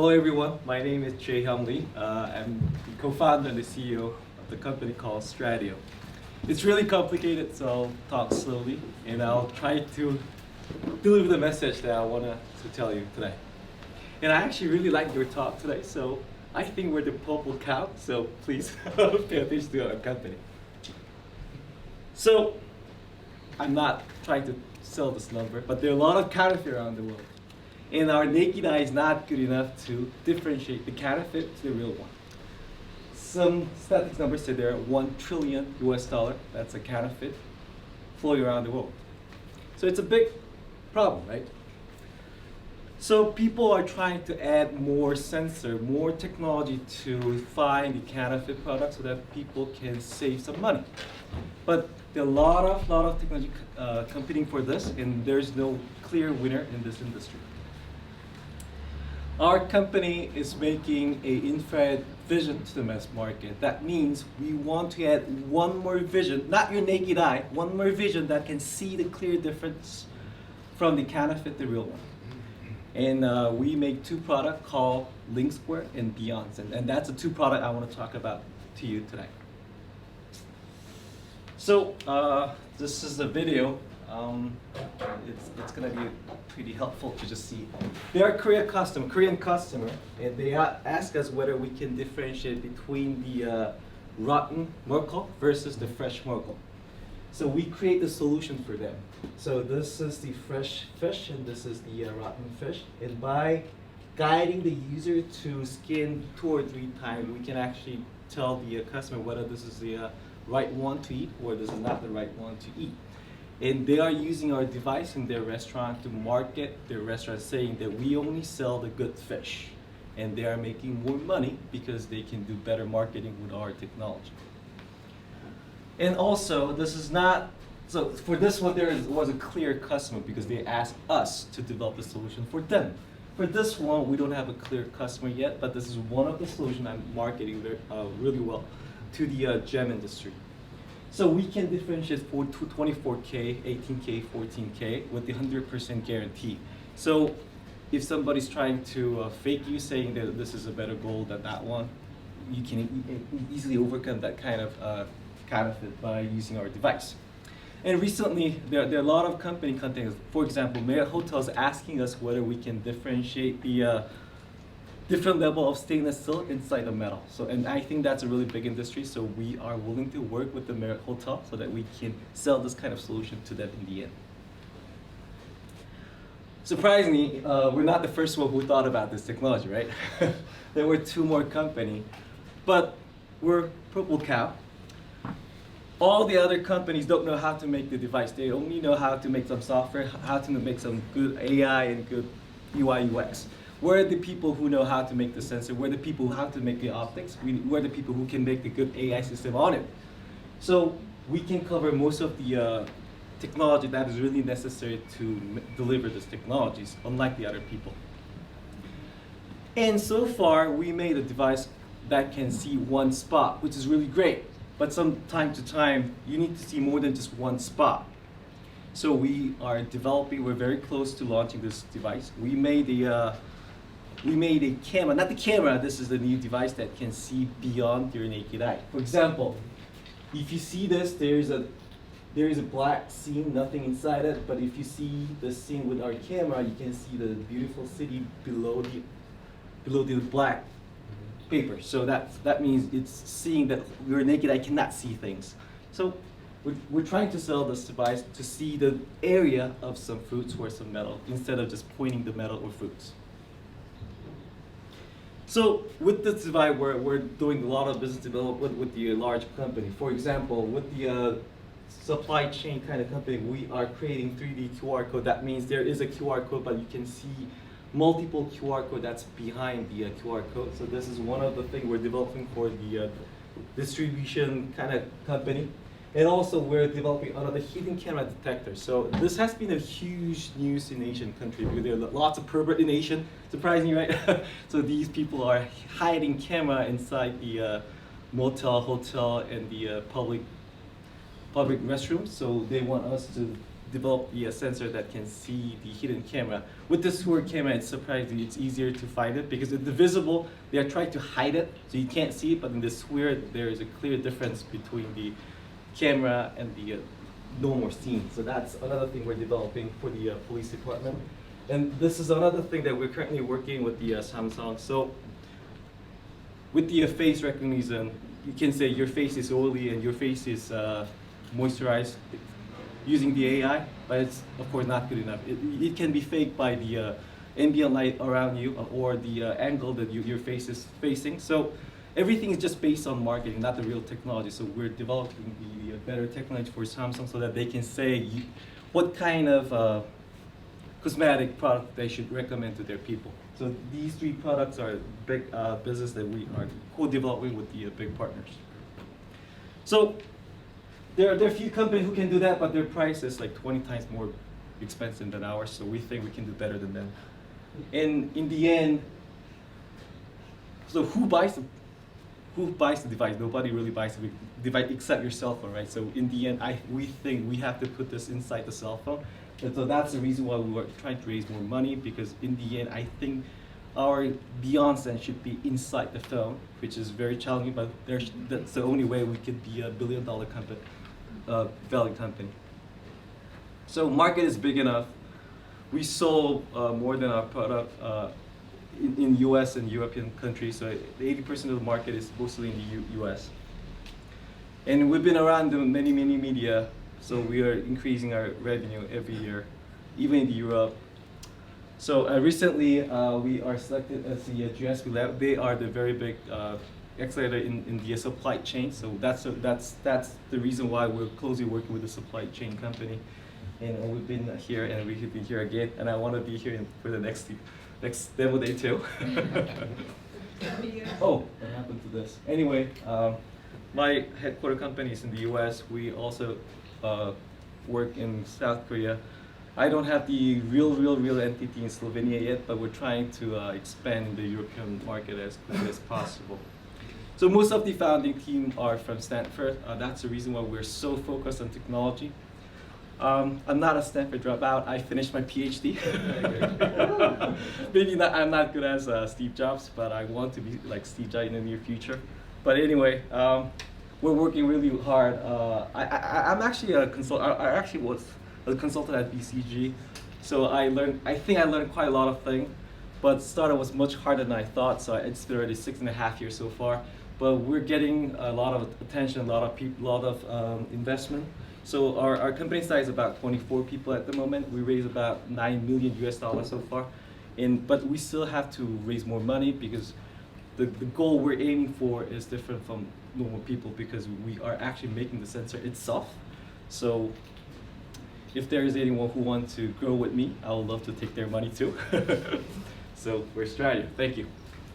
Hello everyone, my name is Jae Hyung Lee. I'm the co-founder and the CEO of the company called Stratio. It's really complicated, so I'll talk slowly and I'll try to deliver the message that I want to tell you today. And I actually really like your talk today, so I think we're the purple cow, so please pay attention to our company. So, I'm not trying to sell this number, but there are a lot of counterfeit around the world. And our naked eye is not good enough to differentiate the counterfeit to the real one. Some statistics numbers say there are 1 trillion US dollar, that's a counterfeit, flowing around the world. So it's a big problem, right? So people are trying to add more sensor, more technology to find the counterfeit products so that people can save some money. But there are a lot of technology competing for this, and there's no clear winner in this industry. Our company is making an infrared vision to the mass market. That means we want to add one more vision, not your naked eye, one more vision that can see the clear difference from the counterfeit to the real one. And we make two products called Link Square and Beyonds, and that's the two products I want to talk about to you today. So this is a video. It's gonna be pretty helpful to just see. They are Korean customer, and they ask us whether we can differentiate between the rotten Merkel versus the fresh Merkel. So we create the solution for them. So this is the fresh fish, and this is the rotten fish. And by guiding the user to scan 2 or 3 times, we can actually tell the customer whether this is the right one to eat or this is not the right one to eat. And they are using our device in their restaurant to market their restaurant, saying that we only sell the good fish. And they are making more money because they can do better marketing with our technology. And also, this is not, so for this one was a clear customer because they asked us to develop the solution for them. For this one, we don't have a clear customer yet, but this is one of the solutions I'm marketing really well to the gem industry. So we can differentiate for 24K, 18K, 14K with the 100% guarantee. So if somebody's trying to fake you, saying that this is a better gold than that one, you can easily overcome that kind of counterfeit by using our device. And recently, there are a lot of company contacts. For example, Marriott Hotels asking us whether we can differentiate the different level of stainless steel inside the metal. So, and I think that's a really big industry, so we are willing to work with the Marriott Hotel so that we can sell this kind of solution to them in the end. Surprisingly, we're not the first one who thought about this technology, right? There were 2 more companies, but we're purple cow. All the other companies don't know how to make the device. They only know how to make some software, how to make some good AI and good UI UX. We're the people who know how to make the sensor. We're the people who have to make the optics. We're the people who can make the good AI system on it. So we can cover most of the technology that is really necessary to deliver these technologies, unlike the other people. And so far, we made a device that can see one spot, which is really great. But from time to time, you need to see more than just one spot. So we are developing, we're very close to launching this device. We made a camera, not the camera, this is the new device that can see beyond your naked eye. For example, if you see this, there is a black scene, nothing inside it, but if you see the scene with our camera, you can see the beautiful city below the black paper. So that means it's seeing that your naked eye cannot see things. So we're trying to sell this device to see the area of some fruits or some metal instead of just pointing the metal or fruits. So with this device, we're doing a lot of business development with the large company. For example, with the supply chain kind of company, we are creating 3D QR code. That means there is a QR code, but you can see multiple QR code that's behind the QR code. So this is one of the things we're developing for the distribution kind of company. And also we're developing another hidden camera detector. So this has been a huge news in Asian countries because there are lots of pervert in Asian, surprisingly, right? So these people are hiding camera inside the motel, hotel, and the public restrooms. So they want us to developed the sensor that can see the hidden camera. With the SWIR camera, it's surprising, it's easier to find it because the visible, they are trying to hide it, so you can't see it, but in the SWIR, there is a clear difference between the camera and the normal scene. So that's another thing we're developing for the police department. And this is another thing that we're currently working with the Samsung. So with the face recognition, you can say your face is oily and your face is moisturized using the AI, but it's of course not good enough. It can be faked by the ambient light around you or the angle that your face is facing. So everything is just based on marketing, not the real technology. So we're developing the better technology for Samsung so that they can say what kind of cosmetic product they should recommend to their people. So these three products are big business that we are co-developing with the big partners. So there are a few companies who can do that, but their price is like 20 times more expensive than ours. So we think we can do better than them. And in the end, so who buys the device? Nobody really buys the device except your cell phone, right? So in the end, we think we have to put this inside the cell phone. And so that's the reason why we were trying to raise more money, because in the end, I think our beyond sense should be inside the phone, which is very challenging, but that's the only way we could be $1 billion company, value company. So market is big enough. We sold more than our product in US and European countries, so 80% of the market is mostly in the US. And we've been around the many media, so we are increasing our revenue every year, even in Europe. So recently we are selected as the GSP Lab. They are the very big accelerator in the supply chain. So that's the reason why we're closely working with the supply chain company. And we've been here and we could be here again. And I want to be here for the next demo day too. Oh, what happened to this? Anyway, my headquarter company is in the US. We also work in South Korea. I don't have the real entity in Slovenia yet, but we're trying to expand the European market as quickly as possible. So most of the founding team are from Stanford. That's the reason why we're so focused on technology. I'm not a Stanford dropout. I finished my PhD. Maybe not, I'm not good as Steve Jobs, but I want to be like Steve Jobs in the near future. But anyway, we're working really hard. I'm actually a consultant. I actually was a consultant at BCG, so I think I learned quite a lot of things. But startup was much harder than I thought, so it's been already 6.5 years so far. But we're getting a lot of attention, a lot of people, a lot of investment. So our company size is about 24 people at the moment. We raised about $9 million US so far, but we still have to raise more money because the goal we're aiming for is different from normal people because we are actually making the sensor itself. So if there is anyone who wants to grow with me, I would love to take their money too. So we're Stratio. Thank you.